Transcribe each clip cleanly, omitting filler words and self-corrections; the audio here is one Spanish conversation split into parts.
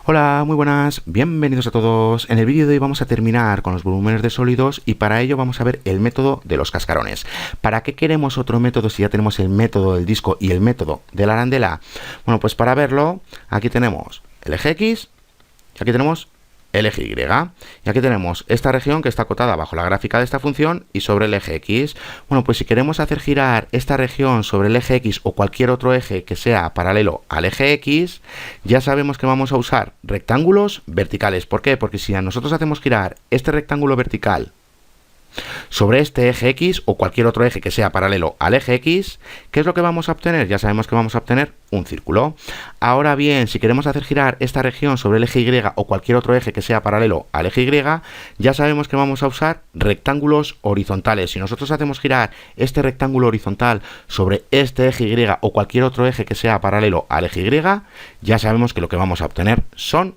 Hola, muy buenas, bienvenidos a todos. En el vídeo de hoy vamos a terminar con los volúmenes de sólidos y para ello vamos a ver el método de los cascarones. ¿Para qué queremos otro método si ya tenemos el método del disco y el método de la arandela? Bueno, pues para verlo, aquí tenemos el eje X y aquí tenemos el eje Y. Y aquí tenemos esta región que está acotada bajo la gráfica de esta función y sobre el eje X. Bueno, pues si queremos hacer girar esta región sobre el eje X o cualquier otro eje que sea paralelo al eje X, ya sabemos que vamos a usar rectángulos verticales. ¿Por qué? Porque si a nosotros hacemos girar este rectángulo vertical sobre este eje X o cualquier otro eje que sea paralelo al eje X, ¿qué es lo que vamos a obtener? Ya sabemos que vamos a obtener un círculo. Ahora bien, si queremos hacer girar esta región sobre el eje Y o cualquier otro eje que sea paralelo al eje Y, ya sabemos que vamos a usar rectángulos horizontales. Si nosotros hacemos girar este rectángulo horizontal sobre este eje Y o cualquier otro eje que sea paralelo al eje Y, ya sabemos que lo que vamos a obtener son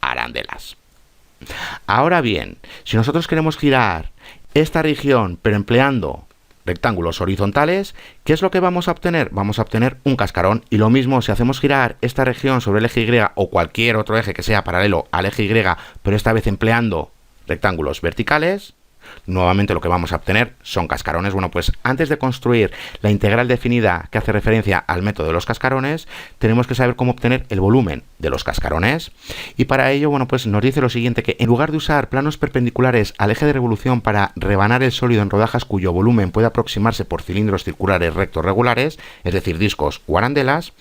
arandelas. Ahora bien, si nosotros queremos girar esta región, pero empleando rectángulos horizontales, ¿qué es lo que vamos a obtener? Vamos a obtener un cascarón. Y lo mismo si hacemos girar esta región sobre el eje Y o cualquier otro eje que sea paralelo al eje Y, pero esta vez empleando rectángulos verticales, nuevamente lo que vamos a obtener son cascarones. Bueno, pues antes de construir la integral definida que hace referencia al método de los cascarones, tenemos que saber cómo obtener el volumen de los cascarones. Y para ello, bueno, pues nos dice lo siguiente, que en lugar de usar planos perpendiculares al eje de revolución para rebanar el sólido en rodajas cuyo volumen puede aproximarse por cilindros circulares rectos regulares, es decir, discos o arandelas,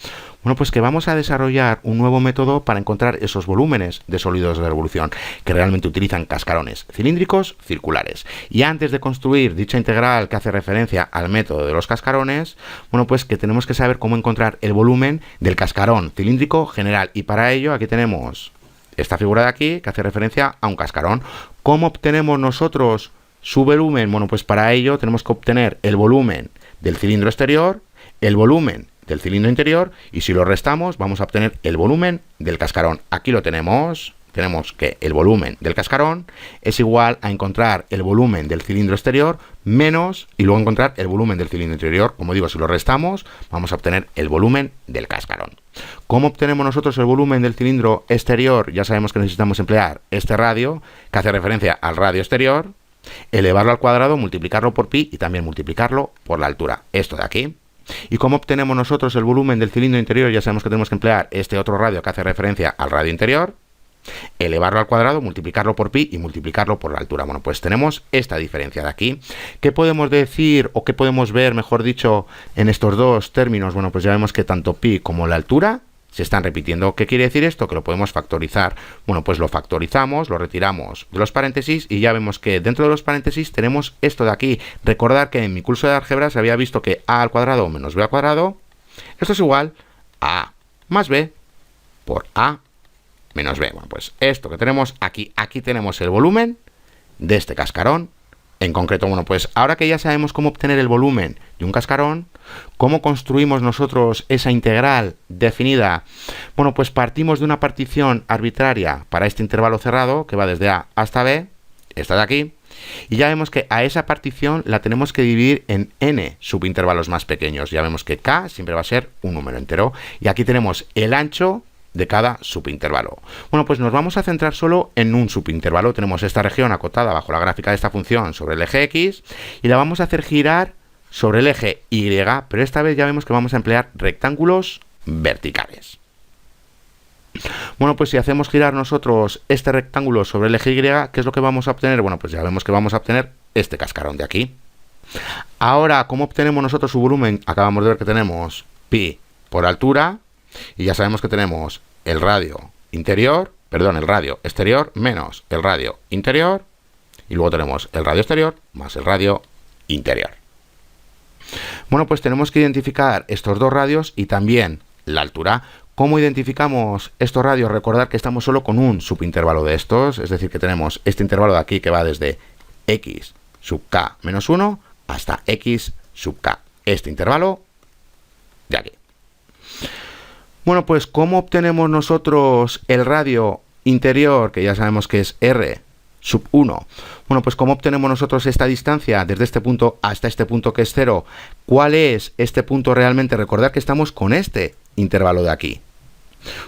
bueno, pues que vamos a desarrollar un nuevo método para encontrar esos volúmenes de sólidos de revolución que realmente utilizan cascarones cilíndricos circulares. Y antes de construir dicha integral que hace referencia al método de los cascarones, bueno, pues que tenemos que saber cómo encontrar el volumen del cascarón cilíndrico general. Y para ello aquí tenemos esta figura de aquí que hace referencia a un cascarón. ¿Cómo obtenemos nosotros su volumen? Bueno, pues para ello tenemos que obtener el volumen del cilindro exterior, el volumen del cilindro interior, y si lo restamos vamos a obtener el volumen del cascarón. Aquí lo tenemos que el volumen del cascarón es igual a encontrar el volumen del cilindro exterior menos, y luego encontrar el volumen del cilindro interior. Como digo, si lo restamos vamos a obtener el volumen del cascarón. ¿Cómo obtenemos nosotros el volumen del cilindro exterior? Ya sabemos que necesitamos emplear este radio que hace referencia al radio exterior, elevarlo al cuadrado, multiplicarlo por pi y también multiplicarlo por la altura, esto de aquí. ¿Y cómo obtenemos nosotros el volumen del cilindro interior? Ya sabemos que tenemos que emplear este otro radio que hace referencia al radio interior, elevarlo al cuadrado, multiplicarlo por pi y multiplicarlo por la altura. Bueno, pues tenemos esta diferencia de aquí. ¿Qué podemos decir o qué podemos ver, mejor dicho, en estos dos términos? Bueno, pues ya vemos que tanto pi como la altura se están repitiendo. ¿Qué quiere decir esto? Que lo podemos factorizar. Bueno, pues lo factorizamos, lo retiramos de los paréntesis y ya vemos que dentro de los paréntesis tenemos esto de aquí. Recordar que en mi curso de álgebra se había visto que a al cuadrado menos b al cuadrado, esto es igual a a más b por a menos b. Bueno, pues esto que tenemos aquí, aquí tenemos el volumen de este cascarón. En concreto, bueno, pues ahora que ya sabemos cómo obtener el volumen de un cascarón, ¿cómo construimos nosotros esa integral definida? Bueno, pues partimos de una partición arbitraria para este intervalo cerrado que va desde A hasta B, esta de aquí, y ya vemos que a esa partición la tenemos que dividir en n subintervalos más pequeños. Ya vemos que k siempre va a ser un número entero, y aquí tenemos el ancho de cada subintervalo. Bueno, pues nos vamos a centrar solo en un subintervalo. Tenemos esta región acotada bajo la gráfica de esta función sobre el eje X y la vamos a hacer girar sobre el eje Y, pero esta vez ya vemos que vamos a emplear rectángulos verticales. Bueno, pues si hacemos girar nosotros este rectángulo sobre el eje Y, ¿qué es lo que vamos a obtener? Bueno, pues ya vemos que vamos a obtener este cascarón de aquí. Ahora, ¿cómo obtenemos nosotros su volumen? Acabamos de ver que tenemos pi por altura, y ya sabemos que tenemos el radio interior, perdón, el radio exterior menos el radio interior, y luego tenemos el radio exterior más el radio interior. Bueno, pues tenemos que identificar estos dos radios y también la altura. ¿Cómo identificamos estos radios? Recordar que estamos solo con un subintervalo de estos, es decir, que tenemos este intervalo de aquí que va desde x sub k menos 1 hasta x sub k, este intervalo de aquí. Bueno, pues ¿cómo obtenemos nosotros el radio interior, que ya sabemos que es r sub 1? Bueno, pues ¿cómo obtenemos nosotros esta distancia desde este punto hasta este punto que es 0? ¿Cuál es este punto realmente? Recordad que estamos con este intervalo de aquí.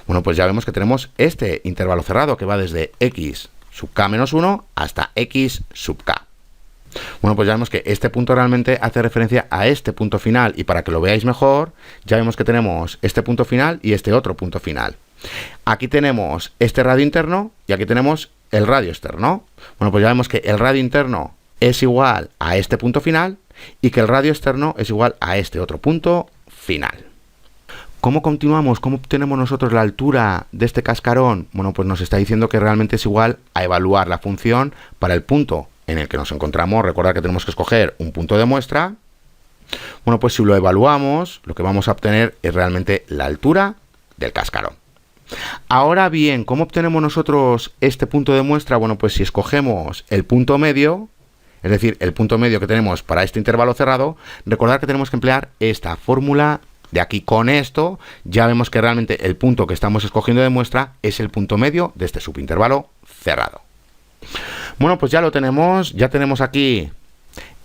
Bueno, pues ya vemos que tenemos este intervalo cerrado que va desde x sub k menos 1 hasta x sub k. Bueno, pues ya vemos que este punto realmente hace referencia a este punto final, y para que lo veáis mejor, ya vemos que tenemos este punto final y este otro punto final. Aquí tenemos este radio interno y aquí tenemos el radio externo. Bueno, pues ya vemos que el radio interno es igual a este punto final y que el radio externo es igual a este otro punto final. ¿Cómo continuamos? ¿Cómo obtenemos nosotros la altura de este cascarón? Bueno, pues nos está diciendo que realmente es igual a evaluar la función para el punto en el que nos encontramos. Recordad que tenemos que escoger un punto de muestra. Bueno, pues si lo evaluamos, lo que vamos a obtener es realmente la altura del cascarón. Ahora bien, ¿cómo obtenemos nosotros este punto de muestra? Bueno, pues si escogemos el punto medio, es decir, el punto medio que tenemos para este intervalo cerrado, recordad que tenemos que emplear esta fórmula de aquí. Con esto ya vemos que realmente el punto que estamos escogiendo de muestra es el punto medio de este subintervalo cerrado. Bueno, pues ya lo tenemos, ya tenemos aquí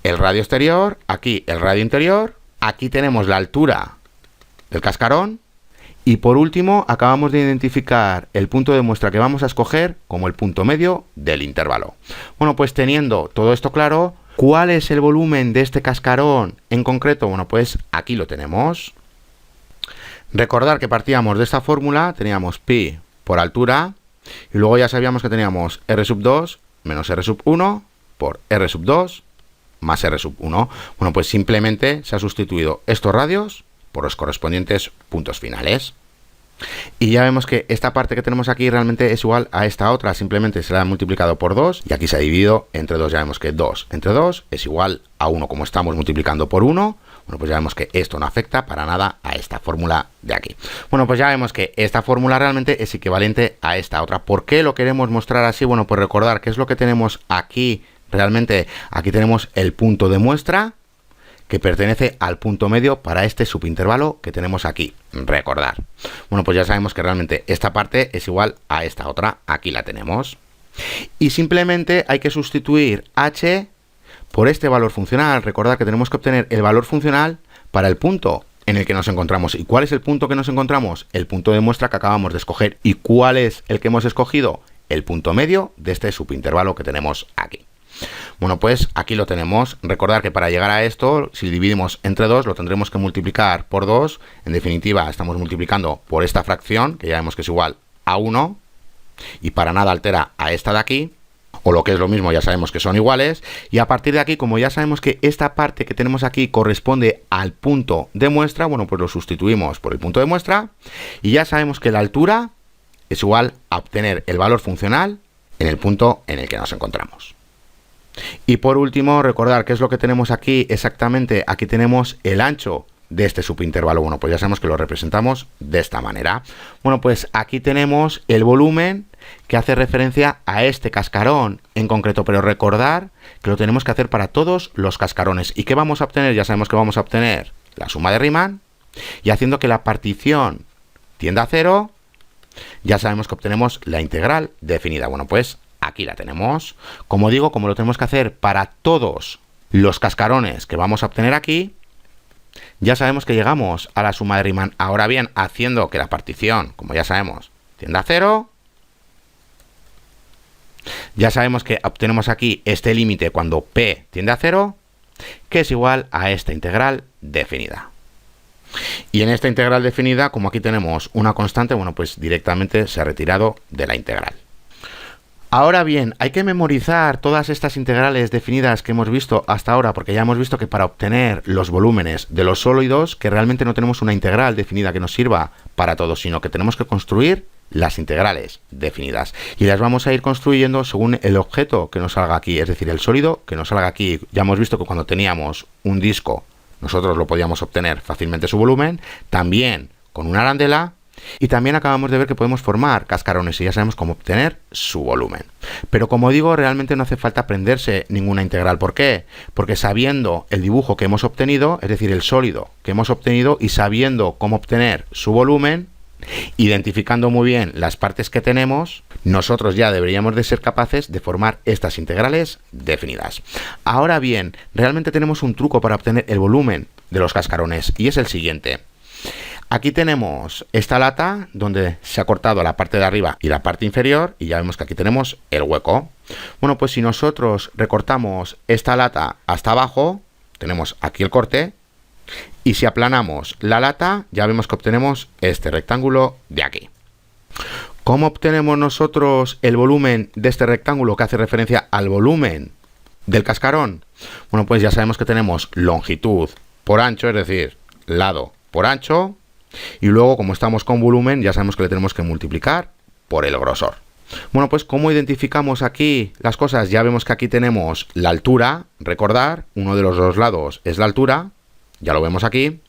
el radio exterior, aquí el radio interior, aquí tenemos la altura del cascarón y por último acabamos de identificar el punto de muestra que vamos a escoger como el punto medio del intervalo. Bueno, pues teniendo todo esto claro, ¿cuál es el volumen de este cascarón en concreto? Bueno, pues aquí lo tenemos. Recordar que partíamos de esta fórmula, teníamos pi por altura y luego ya sabíamos que teníamos r sub 2 menos r sub 1 por r sub 2 más r sub 1. Bueno, pues simplemente se ha sustituido estos radios por los correspondientes puntos finales. Y ya vemos que esta parte que tenemos aquí realmente es igual a esta otra, simplemente se la ha multiplicado por 2 y aquí se ha dividido entre 2. Ya vemos que 2 entre 2 es igual a 1, como estamos multiplicando por 1. Bueno, pues ya vemos que esto no afecta para nada a esta fórmula de aquí. Bueno, pues ya vemos que esta fórmula realmente es equivalente a esta otra. ¿Por qué lo queremos mostrar así? Bueno, pues recordar qué es lo que tenemos aquí. Realmente aquí tenemos el punto de muestra que pertenece al punto medio para este subintervalo que tenemos aquí. Recordar. Bueno, pues ya sabemos que realmente esta parte es igual a esta otra. Aquí la tenemos. Y simplemente hay que sustituir h por este valor funcional. Recordad que tenemos que obtener el valor funcional para el punto en el que nos encontramos. ¿Y cuál es el punto que nos encontramos? El punto de muestra que acabamos de escoger. ¿Y cuál es el que hemos escogido? El punto medio de este subintervalo que tenemos aquí. Bueno, pues aquí lo tenemos. Recordad que para llegar a esto, si dividimos entre 2, lo tendremos que multiplicar por 2. En definitiva, estamos multiplicando por esta fracción, que ya vemos que es igual a 1, y para nada altera a esta de aquí. O lo que es lo mismo, ya sabemos que son iguales. Y a partir de aquí, como ya sabemos que esta parte que tenemos aquí corresponde al punto de muestra, bueno, pues lo sustituimos por el punto de muestra. Y ya sabemos que la altura es igual a obtener el valor funcional en el punto en el que nos encontramos. Y por último, recordar qué es lo que tenemos aquí exactamente. Aquí tenemos el ancho de este subintervalo. Bueno, pues ya sabemos que lo representamos de esta manera. Bueno, pues aquí tenemos el volumen que hace referencia a este cascarón en concreto, pero recordar que lo tenemos que hacer para todos los cascarones. ¿Y qué vamos a obtener? Ya sabemos que vamos a obtener la suma de Riemann, y haciendo que la partición tienda a 0, ya sabemos que obtenemos la integral definida. Bueno, pues aquí la tenemos. Como digo, como lo tenemos que hacer para todos los cascarones que vamos a obtener aquí, ya sabemos que llegamos a la suma de Riemann. Ahora bien, haciendo que la partición, como ya sabemos, tienda a 0, ya sabemos que obtenemos aquí este límite cuando p tiende a 0, que es igual a esta integral definida. Y en esta integral definida, como aquí tenemos una constante, bueno, pues directamente se ha retirado de la integral. Ahora bien, hay que memorizar todas estas integrales definidas que hemos visto hasta ahora, porque ya hemos visto que para obtener los volúmenes de los sólidos, que realmente no tenemos una integral definida que nos sirva para todo, sino que tenemos que construir las integrales definidas. Y las vamos a ir construyendo según el objeto que nos salga aquí, es decir, el sólido que nos salga aquí. Ya hemos visto que cuando teníamos un disco, nosotros lo podíamos obtener fácilmente su volumen, también con una arandela. Y también acabamos de ver que podemos formar cascarones y ya sabemos cómo obtener su volumen. Pero como digo, realmente no hace falta aprenderse ninguna integral. ¿Por qué? Porque sabiendo el dibujo que hemos obtenido, es decir, el sólido que hemos obtenido, y sabiendo cómo obtener su volumen, identificando muy bien las partes que tenemos, nosotros ya deberíamos de ser capaces de formar estas integrales definidas. Ahora bien, realmente tenemos un truco para obtener el volumen de los cascarones y es el siguiente. Aquí tenemos esta lata donde se ha cortado la parte de arriba y la parte inferior y ya vemos que aquí tenemos el hueco. Bueno, pues si nosotros recortamos esta lata hasta abajo, tenemos aquí el corte y si aplanamos la lata ya vemos que obtenemos este rectángulo de aquí. ¿Cómo obtenemos nosotros el volumen de este rectángulo que hace referencia al volumen del cascarón? Bueno, pues ya sabemos que tenemos longitud por ancho, es decir, lado por ancho, y luego como estamos con volumen ya sabemos que le tenemos que multiplicar por el grosor. Bueno, pues ¿cómo identificamos aquí las cosas? Ya vemos que aquí tenemos la altura, recordar, uno de los dos lados es la altura, ya lo vemos aquí.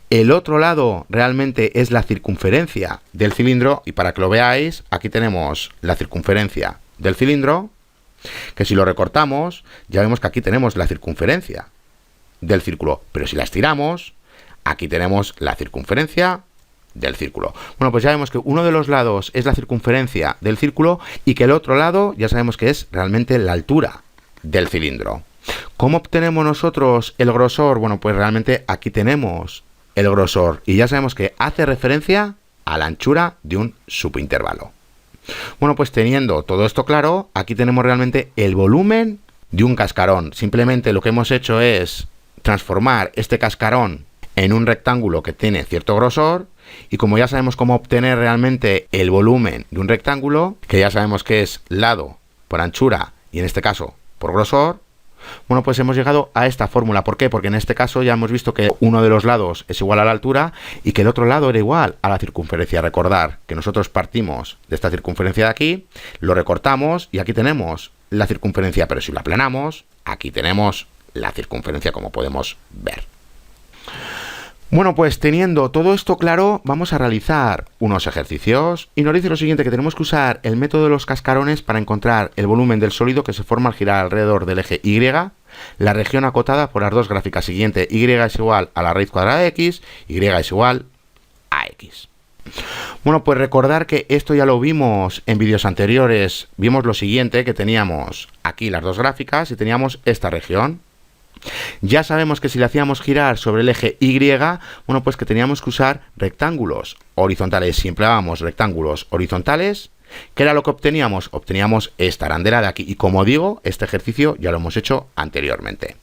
El otro lado realmente es la circunferencia del cilindro y para que lo veáis, aquí tenemos la circunferencia del cilindro, que si lo recortamos, ya vemos que aquí tenemos la circunferencia del círculo, pero si la estiramos, aquí tenemos la circunferencia del círculo. Bueno, pues ya vemos que uno de los lados es la circunferencia del círculo y que el otro lado ya sabemos que es realmente la altura del cilindro. ¿Cómo obtenemos nosotros el grosor? Bueno, pues realmente aquí tenemos el grosor y ya sabemos que hace referencia a la anchura de un subintervalo. Bueno, pues teniendo todo esto claro, aquí tenemos realmente el volumen de un cascarón. Simplemente lo que hemos hecho es transformar este cascarón en un rectángulo que tiene cierto grosor y como ya sabemos cómo obtener realmente el volumen de un rectángulo, que ya sabemos que es lado por anchura y en este caso por grosor, bueno, pues hemos llegado a esta fórmula. ¿Por qué? Porque en este caso ya hemos visto que uno de los lados es igual a la altura y que el otro lado era igual a la circunferencia. Recordar que nosotros partimos de esta circunferencia de aquí, lo recortamos y aquí tenemos la circunferencia, pero si la aplanamos, aquí tenemos la circunferencia como podemos ver. Bueno, pues teniendo todo esto claro, vamos a realizar unos ejercicios y nos dice lo siguiente, que tenemos que usar el método de los cascarones para encontrar el volumen del sólido que se forma al girar alrededor del eje Y, la región acotada por las dos gráficas siguientes, Y es igual a la raíz cuadrada de X, Y es igual a X. Bueno, pues recordar que esto ya lo vimos en vídeos anteriores, vimos lo siguiente, que teníamos aquí las dos gráficas y teníamos esta región. Ya sabemos que si le hacíamos girar sobre el eje Y, bueno, pues que teníamos que usar rectángulos horizontales. Si empleábamos rectángulos horizontales, ¿qué era lo que obteníamos? Obteníamos esta arandela de aquí. Y como digo, este ejercicio ya lo hemos hecho anteriormente.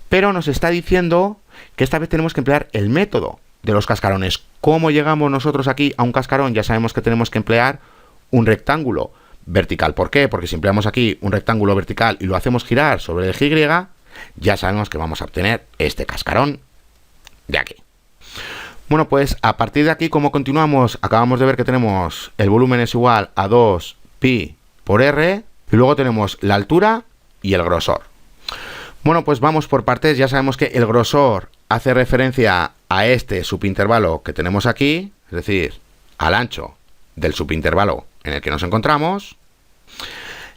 Pero nos está diciendo que esta vez tenemos que emplear el método de los cascarones. ¿Cómo llegamos nosotros aquí a un cascarón? Ya sabemos que tenemos que emplear un rectángulo vertical. ¿Por qué? Porque si empleamos aquí un rectángulo vertical y lo hacemos girar sobre el eje Y, ya sabemos que vamos a obtener este cascarón de aquí. Bueno, pues a partir de aquí, ¿cómo continuamos? Acabamos de ver que tenemos el volumen es igual a 2pi por r y luego tenemos la altura y el grosor. Bueno, pues vamos por partes. Ya sabemos que el grosor hace referencia a este subintervalo que tenemos aquí, es decir, al ancho del subintervalo en el que nos encontramos.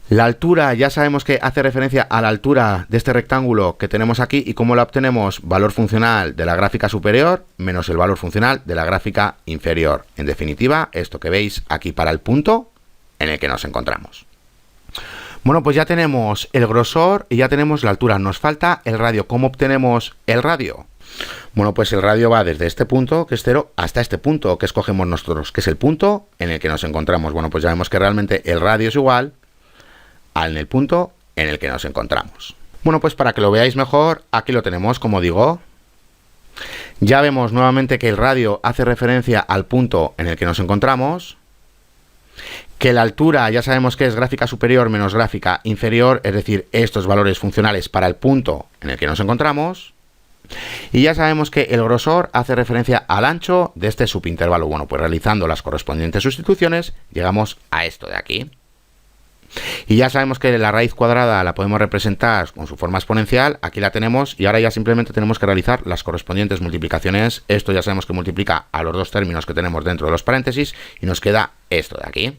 La altura ya sabemos que hace referencia a la altura de este rectángulo que tenemos aquí y cómo la obtenemos, valor funcional de la gráfica superior menos el valor funcional de la gráfica inferior. En definitiva, esto que veis aquí para el punto en el que nos encontramos. Bueno, pues ya tenemos el grosor y ya tenemos la altura. Nos falta el radio. ¿Cómo obtenemos el radio? Bueno, pues el radio va desde este punto, que es 0, hasta este punto que escogemos nosotros, que es el punto en el que nos encontramos. Bueno, pues ya vemos que realmente el radio es igual en el punto en el que nos encontramos. Bueno, pues para que lo veáis mejor, aquí lo tenemos, como digo. Ya vemos nuevamente que el radio hace referencia al punto en el que nos encontramos, que la altura ya sabemos que es gráfica superior menos gráfica inferior, es decir, estos valores funcionales para el punto en el que nos encontramos, y ya sabemos que el grosor hace referencia al ancho de este subintervalo. Bueno, pues realizando las correspondientes sustituciones, llegamos a esto de aquí. Y ya sabemos que la raíz cuadrada la podemos representar con su forma exponencial, aquí la tenemos y ahora ya simplemente tenemos que realizar las correspondientes multiplicaciones. Esto ya sabemos que multiplica a los dos términos que tenemos dentro de los paréntesis y nos queda esto de aquí.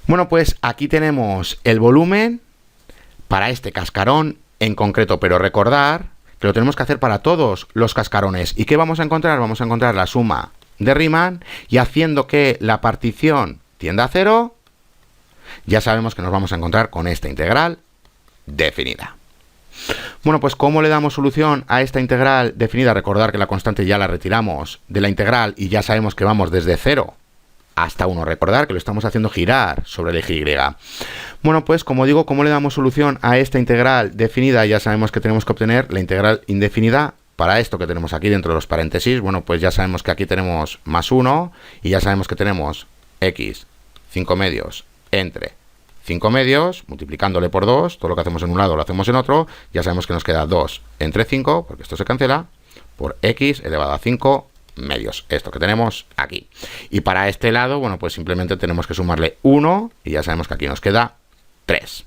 Bueno, pues aquí tenemos el volumen para este cascarón en concreto, pero recordar que lo tenemos que hacer para todos los cascarones. ¿Y qué vamos a encontrar? Vamos a encontrar la suma de Riemann y haciendo que la partición tienda a 0, ya sabemos que nos vamos a encontrar con esta integral definida. Bueno, pues ¿cómo le damos solución a esta integral definida? Recordar que la constante ya la retiramos de la integral y ya sabemos que vamos desde 0 hasta 1. Recordar que lo estamos haciendo girar sobre el eje Y. Bueno, pues como digo, ¿cómo le damos solución a esta integral definida? Ya sabemos que tenemos que obtener la integral indefinida para esto que tenemos aquí dentro de los paréntesis. Bueno, pues ya sabemos que aquí tenemos más 1 y ya sabemos que tenemos x 5 medios entre 5 medios, multiplicándole por 2, todo lo que hacemos en un lado lo hacemos en otro, ya sabemos que nos queda 2 entre 5, porque esto se cancela, por x elevado a 5 medios, esto que tenemos aquí. Y para este lado, bueno, pues simplemente tenemos que sumarle 1 y ya sabemos que aquí nos queda 3.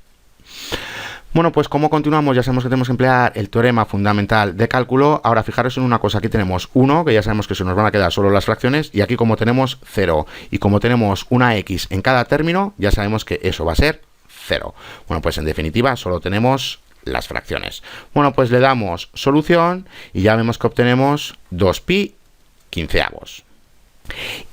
Bueno, pues ¿cómo continuamos? Ya sabemos que tenemos que emplear el teorema fundamental de cálculo. Ahora fijaros en una cosa, aquí tenemos 1, que ya sabemos que se nos van a quedar solo las fracciones, y aquí como tenemos 0, y como tenemos una x en cada término, ya sabemos que eso va a ser 0. Bueno, pues en definitiva solo tenemos las fracciones. Bueno, pues le damos solución y ya vemos que obtenemos 2pi quinceavos.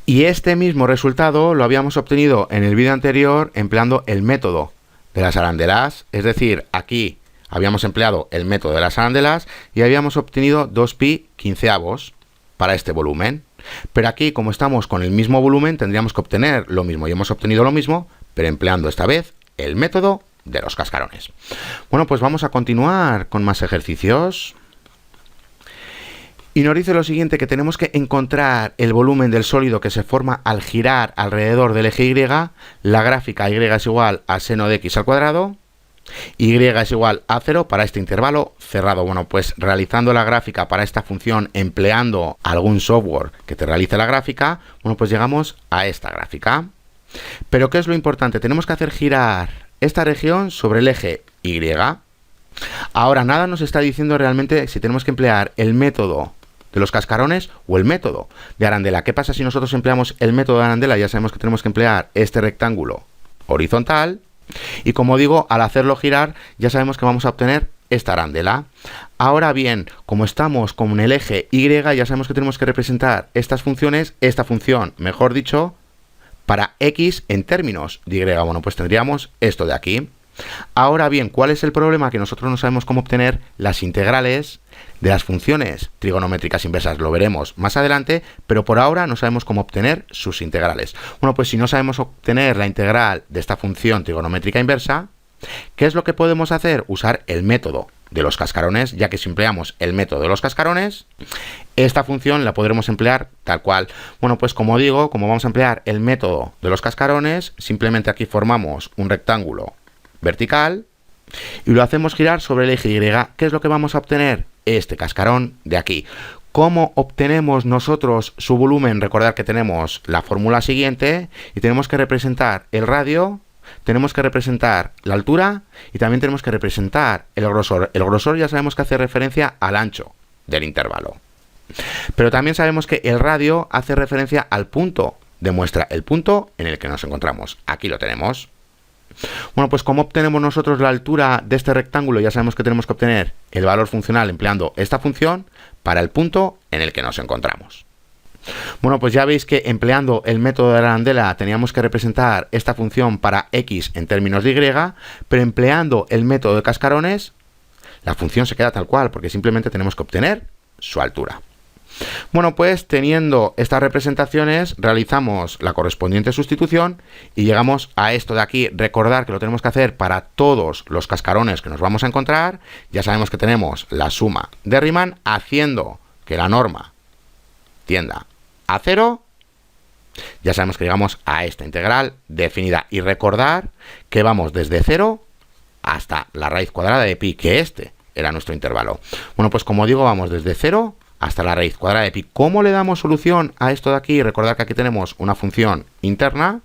Y este mismo resultado lo habíamos obtenido en el vídeo anterior empleando el método de las arandelas, es decir, aquí habíamos empleado el método de las arandelas y habíamos obtenido 2pi quinceavos para este volumen. Pero aquí, como estamos con el mismo volumen, tendríamos que obtener lo mismo y hemos obtenido lo mismo, pero empleando esta vez el método de los cascarones. Bueno, pues vamos a continuar con más ejercicios. Y nos dice lo siguiente, que tenemos que encontrar el volumen del sólido que se forma al girar alrededor del eje Y. La gráfica y es igual a seno de x al cuadrado, y es igual a 0 para este intervalo cerrado. Bueno, pues realizando la gráfica para esta función, empleando algún software que te realice la gráfica, bueno, pues llegamos a esta gráfica. Pero ¿qué es lo importante? Tenemos que hacer girar esta región sobre el eje Y. Ahora, nada nos está diciendo realmente si tenemos que emplear el método de los cascarones o el método de arandela. ¿Qué pasa si nosotros empleamos el método de arandela? Ya sabemos que tenemos que emplear este rectángulo horizontal y, como digo, al hacerlo girar ya sabemos que vamos a obtener esta arandela. Ahora bien, como estamos con el eje Y, ya sabemos que tenemos que representar estas funciones, esta función, mejor dicho, para x en términos de Y. Bueno, pues tendríamos esto de aquí. Ahora bien, ¿cuál es el problema? Que nosotros no sabemos cómo obtener las integrales de las funciones trigonométricas inversas. Lo veremos más adelante, pero por ahora no sabemos cómo obtener sus integrales. Bueno, pues si no sabemos obtener la integral de esta función trigonométrica inversa, ¿qué es lo que podemos hacer? Usar el método de los cascarones, ya que si empleamos el método de los cascarones, esta función la podremos emplear tal cual. Bueno, pues como digo, como vamos a emplear el método de los cascarones, simplemente aquí formamos un rectángulo vertical y lo hacemos girar sobre el eje Y. ¿Qué es lo que vamos a obtener? Este cascarón de aquí. ¿Cómo obtenemos nosotros su volumen? Recordad que tenemos la fórmula siguiente y tenemos que representar el radio, tenemos que representar la altura y también tenemos que representar el grosor. El grosor ya sabemos que hace referencia al ancho del intervalo. Pero también sabemos que el radio hace referencia al punto, demuestra el punto en el que nos encontramos. Aquí lo tenemos. Bueno, pues ¿cómo obtenemos nosotros la altura de este rectángulo? Ya sabemos que tenemos que obtener el valor funcional empleando esta función para el punto en el que nos encontramos. Bueno, pues ya veis que empleando el método de arandela teníamos que representar esta función para x en términos de y, pero empleando el método de cascarones, la función se queda tal cual, porque simplemente tenemos que obtener su altura. Bueno, pues teniendo estas representaciones realizamos la correspondiente sustitución y llegamos a esto de aquí. Recordar que lo tenemos que hacer para todos los cascarones que nos vamos a encontrar. Ya sabemos que tenemos la suma de Riemann haciendo que la norma tienda a 0. Ya sabemos que llegamos a esta integral definida y recordar que vamos desde 0 hasta la raíz cuadrada de pi, que este era nuestro intervalo. Bueno, pues como digo, vamos desde 0 hasta la raíz cuadrada de pi. ¿Cómo le damos solución a esto de aquí? Recordad que aquí tenemos una función interna,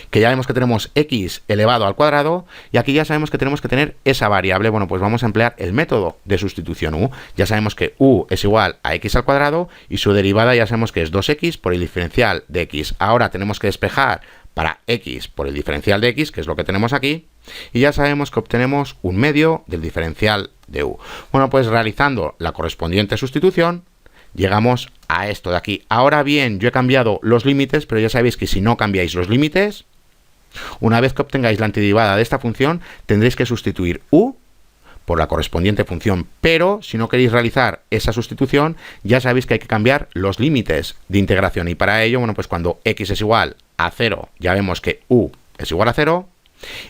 que ya vemos que tenemos x elevado al cuadrado, y aquí ya sabemos que tenemos que tener esa variable. Bueno, pues vamos a emplear el método de sustitución u. Ya sabemos que u es igual a x al cuadrado, y su derivada ya sabemos que es 2x por el diferencial de x. Ahora tenemos que despejar para x por el diferencial de x, que es lo que tenemos aquí, y ya sabemos que obtenemos un medio del diferencial de u. Bueno, pues realizando la correspondiente sustitución, llegamos a esto de aquí. Ahora bien, yo he cambiado los límites, pero ya sabéis que si no cambiáis los límites, una vez que obtengáis la antiderivada de esta función, tendréis que sustituir u por la correspondiente función. Pero si no queréis realizar esa sustitución, ya sabéis que hay que cambiar los límites de integración. Y para ello, bueno, pues cuando x es igual a 0, ya vemos que u es igual a 0.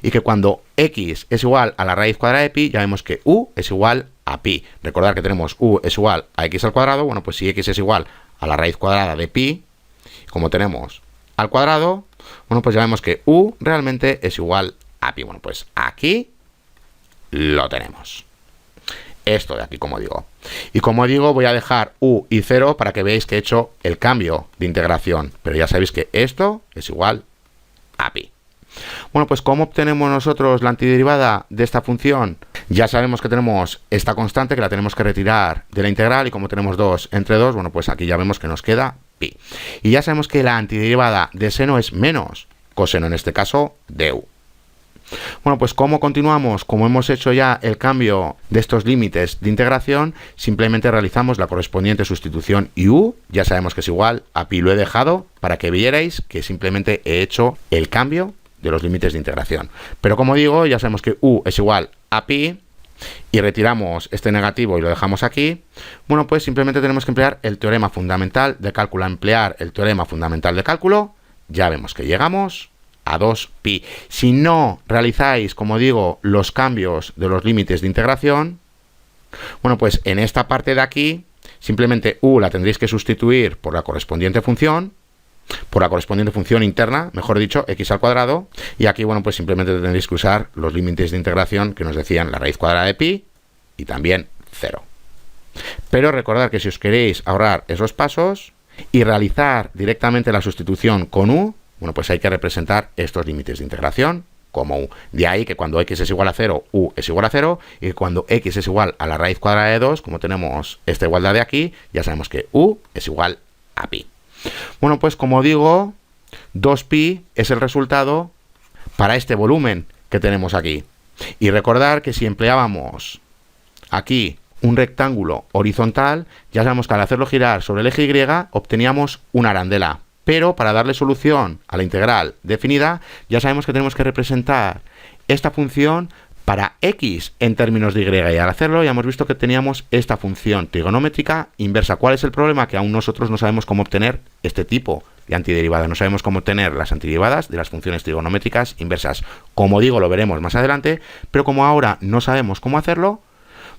Y que cuando x es igual a la raíz cuadrada de pi, ya vemos que u es igual a pi. Recordad que tenemos u es igual a x al cuadrado. Bueno, pues si x es igual a la raíz cuadrada de pi, como tenemos al cuadrado, bueno, pues ya vemos que u realmente es igual a pi. Bueno, pues aquí lo tenemos. Esto de aquí, como digo. Y como digo, voy a dejar u y 0 para que veáis que he hecho el cambio de integración. Pero ya sabéis que esto es igual a pi. Bueno, pues ¿cómo obtenemos nosotros la antiderivada de esta función? Ya sabemos que tenemos esta constante que la tenemos que retirar de la integral y como tenemos 2 entre 2, bueno, pues aquí ya vemos que nos queda pi. Y ya sabemos que la antiderivada de seno es menos coseno, en este caso de u. Bueno, pues ¿cómo continuamos? Como hemos hecho ya el cambio de estos límites de integración, simplemente realizamos la correspondiente sustitución y u, ya sabemos que es igual a pi. Lo he dejado para que vierais que simplemente he hecho el cambio de los límites de integración. Pero como digo, ya sabemos que u es igual a pi y retiramos este negativo y lo dejamos aquí. Bueno, pues simplemente tenemos que emplear el teorema fundamental de cálculo. A emplear el teorema fundamental de cálculo, ya vemos que llegamos a 2pi. Si no realizáis, como digo, los cambios de los límites de integración, bueno, pues en esta parte de aquí, simplemente u la tendréis que sustituir por la correspondiente función, interna, mejor dicho, x al cuadrado, y aquí, bueno, pues simplemente tendréis que usar los límites de integración que nos decían la raíz cuadrada de pi y también 0. Pero recordad que si os queréis ahorrar esos pasos y realizar directamente la sustitución con u, bueno, pues hay que representar estos límites de integración como u. De ahí que cuando x es igual a 0, u es igual a 0, y cuando x es igual a la raíz cuadrada de 2, como tenemos esta igualdad de aquí, ya sabemos que u es igual a pi. Bueno, pues como digo, 2pi es el resultado para este volumen que tenemos aquí. Y recordar que si empleábamos aquí un rectángulo horizontal, ya sabemos que al hacerlo girar sobre el eje y obteníamos una arandela. Pero para darle solución a la integral definida, ya sabemos que tenemos que representar esta función para x en términos de y. Y al hacerlo ya hemos visto que teníamos esta función trigonométrica inversa. ¿Cuál es el problema? Que aún nosotros no sabemos cómo obtener este tipo de antiderivada. No sabemos cómo obtener las antiderivadas de las funciones trigonométricas inversas. Como digo, lo veremos más adelante, pero como ahora no sabemos cómo hacerlo,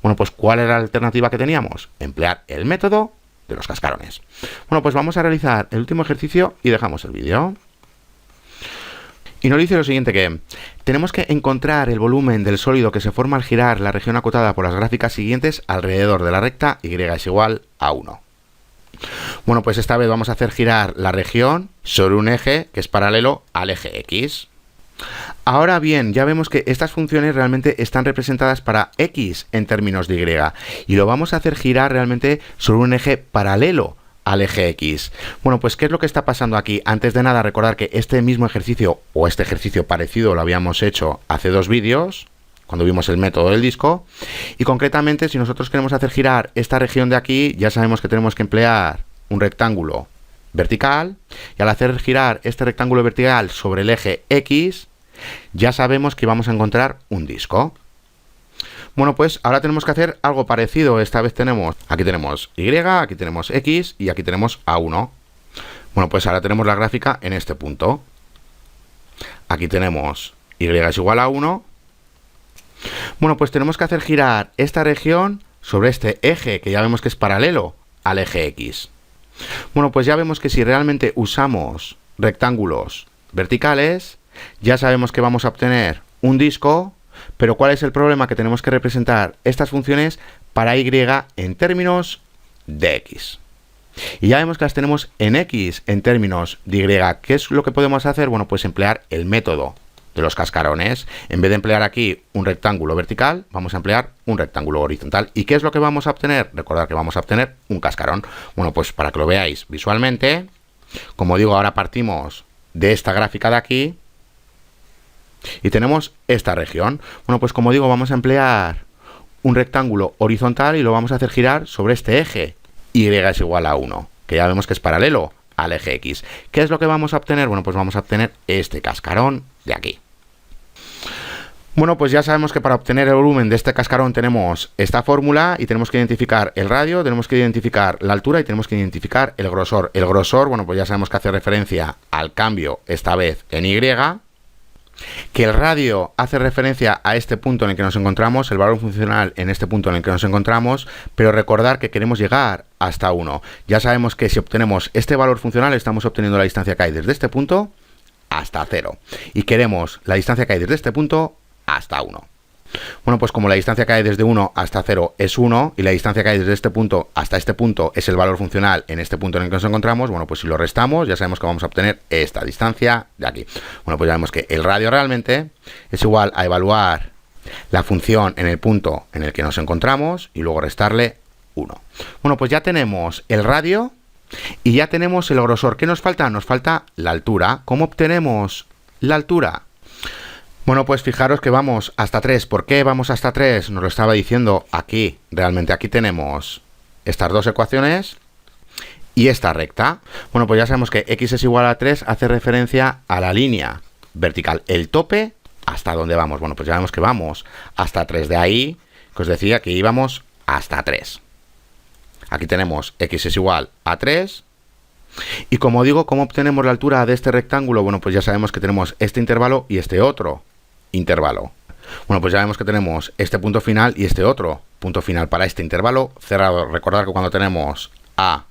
bueno, pues ¿cuál era la alternativa que teníamos? Emplear el método de los cascarones. Bueno, pues vamos a realizar el último ejercicio y dejamos el vídeo. Y nos dice lo siguiente, que tenemos que encontrar el volumen del sólido que se forma al girar la región acotada por las gráficas siguientes alrededor de la recta y es igual a 1. Bueno, pues esta vez vamos a hacer girar la región sobre un eje que es paralelo al eje X. Ahora bien, ya vemos que estas funciones realmente están representadas para x en términos de y lo vamos a hacer girar realmente sobre un eje paralelo al eje X. Bueno, pues ¿qué es lo que está pasando aquí? Antes de nada, recordar que este mismo ejercicio o este ejercicio parecido lo habíamos hecho hace 2 vídeos, cuando vimos el método del disco, y concretamente si nosotros queremos hacer girar esta región de aquí, ya sabemos que tenemos que emplear un rectángulo vertical, y al hacer girar este rectángulo vertical sobre el eje X, ya sabemos que vamos a encontrar un disco. Bueno, pues ahora tenemos que hacer algo parecido. Esta vez aquí tenemos y, aquí tenemos x y aquí tenemos a1. Bueno, pues ahora tenemos la gráfica en este punto. Aquí tenemos y es igual a 1. Bueno, pues tenemos que hacer girar esta región sobre este eje que ya vemos que es paralelo al eje X. Bueno, pues ya vemos que si realmente usamos rectángulos verticales, ya sabemos que vamos a obtener un disco. Pero ¿cuál es el problema? Que tenemos que representar estas funciones para y en términos de x. Y ya vemos que las tenemos en x en términos de y. ¿Qué es lo que podemos hacer? Bueno, pues emplear el método de los cascarones. En vez de emplear aquí un rectángulo vertical, vamos a emplear un rectángulo horizontal. ¿Y qué es lo que vamos a obtener? Recordad que vamos a obtener un cascarón. Bueno, pues para que lo veáis visualmente, como digo, ahora partimos de esta gráfica de aquí. Y tenemos esta región. Bueno, pues como digo, vamos a emplear un rectángulo horizontal y lo vamos a hacer girar sobre este eje. Y es igual a 1, que ya vemos que es paralelo al eje X. ¿Qué es lo que vamos a obtener? Bueno, pues vamos a obtener este cascarón de aquí. Bueno, pues ya sabemos que para obtener el volumen de este cascarón tenemos esta fórmula y tenemos que identificar el radio, tenemos que identificar la altura y tenemos que identificar el grosor. El grosor, bueno, pues ya sabemos que hace referencia al cambio, esta vez en Y, que el radio hace referencia a este punto en el que nos encontramos, el valor funcional en este punto en el que nos encontramos, pero recordar que queremos llegar hasta 1. Ya sabemos que si obtenemos este valor funcional estamos obteniendo la distancia que hay desde este punto hasta 0. Y queremos la distancia que hay desde este punto hasta 1. Bueno, pues como la distancia que hay desde 1 hasta 0 es 1 y la distancia que hay desde este punto hasta este punto es el valor funcional en este punto en el que nos encontramos, bueno, pues si lo restamos ya sabemos que vamos a obtener esta distancia de aquí. Bueno, pues ya vemos que el radio realmente es igual a evaluar la función en el punto en el que nos encontramos y luego restarle 1. Bueno, pues ya tenemos el radio y ya tenemos el grosor. ¿Qué nos falta? Nos falta la altura. ¿Cómo obtenemos la altura? Bueno, pues fijaros que vamos hasta 3. ¿Por qué vamos hasta 3? Nos lo estaba diciendo aquí. Realmente aquí tenemos estas dos ecuaciones y esta recta. Bueno, pues ya sabemos que x es igual a 3 hace referencia a la línea vertical, el tope hasta dónde vamos. Bueno, pues ya vemos que vamos hasta 3. De ahí que os decía que íbamos hasta 3. Aquí tenemos x es igual a 3. Y como digo, ¿cómo obtenemos la altura de este rectángulo? Bueno, pues ya sabemos que tenemos este intervalo y este otro intervalo. Bueno, pues ya vemos que tenemos este punto final y este otro punto final para este intervalo cerrado. Recordad que cuando tenemos A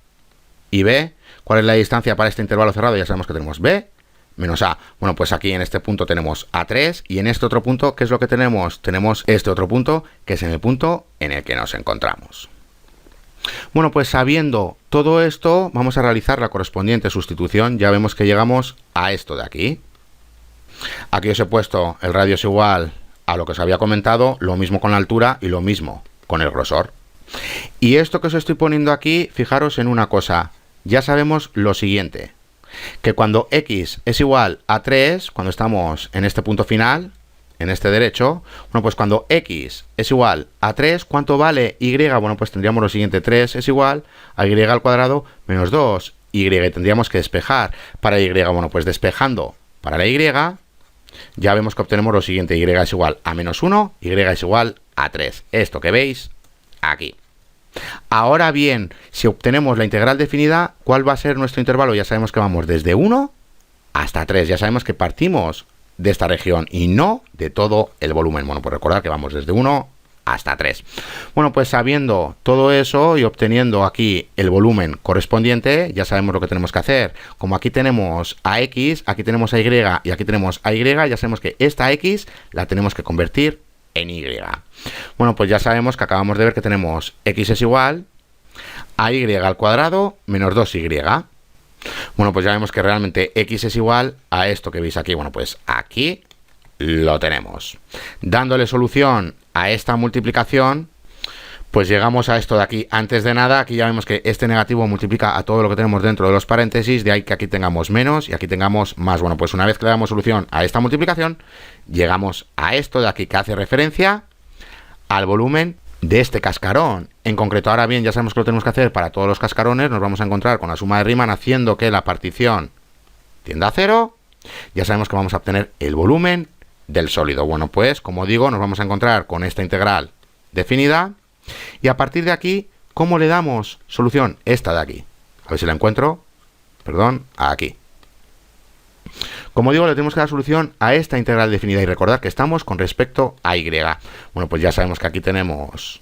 y B, ¿cuál es la distancia para este intervalo cerrado? Ya sabemos que tenemos B menos A. Bueno, pues aquí en este punto tenemos A3 y en este otro punto, ¿qué es lo que tenemos? Tenemos este otro punto que es en el punto en el que nos encontramos. Bueno, pues sabiendo todo esto, vamos a realizar la correspondiente sustitución. Ya vemos que llegamos a esto de aquí. Aquí os he puesto el radio es igual a lo que os había comentado, lo mismo con la altura y lo mismo con el grosor. Y esto que os estoy poniendo aquí, fijaros en una cosa. Ya sabemos lo siguiente, que cuando x es igual a 3, cuando estamos en este punto final, en este derecho, bueno, pues cuando x es igual a 3, ¿cuánto vale y? Bueno, pues tendríamos lo siguiente, 3 es igual a y al cuadrado menos 2y, y tendríamos que despejar para y, bueno, pues despejando para la y, ya vemos que obtenemos lo siguiente, y es igual a menos 1, y es igual a 3, esto que veis aquí. Ahora bien, si obtenemos la integral definida, ¿cuál va a ser nuestro intervalo? Ya sabemos que vamos desde 1 hasta 3, ya sabemos que partimos de esta región y no de todo el volumen. Bueno, pues recordad que vamos desde 1 hasta 3. Bueno, pues sabiendo todo eso y obteniendo aquí el volumen correspondiente, ya sabemos lo que tenemos que hacer. Como aquí tenemos a x, aquí tenemos a y y aquí tenemos a y, ya sabemos que esta x la tenemos que convertir en y. Bueno, pues ya sabemos que acabamos de ver que tenemos x es igual a y al cuadrado menos 2y. Bueno, pues ya vemos que realmente x es igual a esto que veis aquí. Bueno, pues aquí lo tenemos. Dándole solución a esta multiplicación, pues llegamos a esto de aquí. Antes de nada, aquí ya vemos que este negativo multiplica a todo lo que tenemos dentro de los paréntesis, de ahí que aquí tengamos menos y aquí tengamos más. Bueno, pues una vez que le damos solución a esta multiplicación, llegamos a esto de aquí que hace referencia al volumen de este cascarón. En concreto, ahora bien, ya sabemos que lo tenemos que hacer para todos los cascarones. Nos vamos a encontrar con la suma de Riemann haciendo que la partición tienda a 0. Ya sabemos que vamos a obtener el volumen del sólido. Bueno, pues como digo, nos vamos a encontrar con esta integral definida y a partir de aquí, ¿cómo le damos solución? Esta de aquí. A ver si la encuentro. Perdón, aquí. Como digo, le tenemos que dar solución a esta integral definida y recordad que estamos con respecto a y. Bueno, pues ya sabemos que aquí tenemos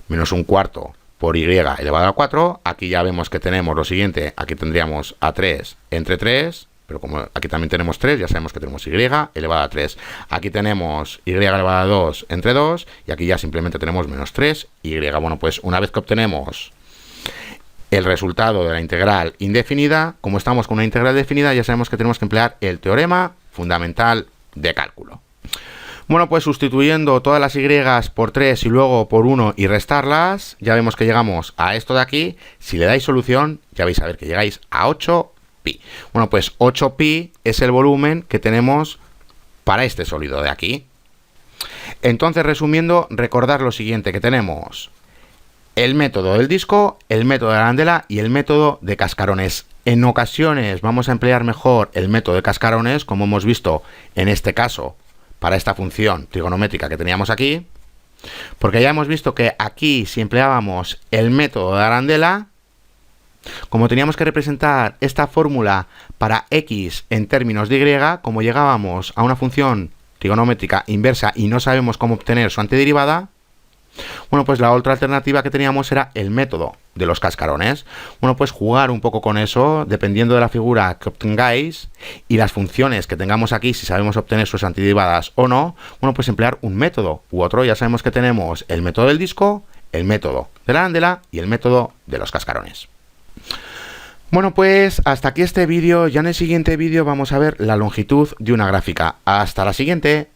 menos un cuarto por y elevado a 4. Aquí ya vemos que tenemos lo siguiente. Aquí tendríamos a 3 entre 3. Pero como aquí también tenemos 3, ya sabemos que tenemos y elevado a 3. Aquí tenemos y elevado a 2 entre 2. Y aquí ya simplemente tenemos menos 3y. Bueno, pues una vez que obtenemos el resultado de la integral indefinida, como estamos con una integral definida, ya sabemos que tenemos que emplear el teorema fundamental de cálculo. Bueno, pues sustituyendo todas las y por 3 y luego por 1 y restarlas, ya vemos que llegamos a esto de aquí. Si le dais solución, ya vais a ver que llegáis a 8pi. Bueno, pues 8pi es el volumen que tenemos para este sólido de aquí. Entonces, resumiendo, recordar lo siguiente, que tenemos el método del disco, el método de la arandela y el método de cascarones. En ocasiones vamos a emplear mejor el método de cascarones, como hemos visto en este caso, para esta función trigonométrica que teníamos aquí, porque ya hemos visto que aquí si empleábamos el método de arandela, como teníamos que representar esta fórmula para x en términos de y, como llegábamos a una función trigonométrica inversa y no sabemos cómo obtener su antiderivada, bueno, pues la otra alternativa que teníamos era el método de los cascarones. Bueno, pues jugar un poco con eso, dependiendo de la figura que obtengáis y las funciones que tengamos aquí, si sabemos obtener sus antiderivadas o no, bueno, pues emplear un método u otro. Ya sabemos que tenemos el método del disco, el método de la arandela y el método de los cascarones. Bueno, pues hasta aquí este vídeo. Ya en el siguiente vídeo vamos a ver la longitud de una gráfica. Hasta la siguiente.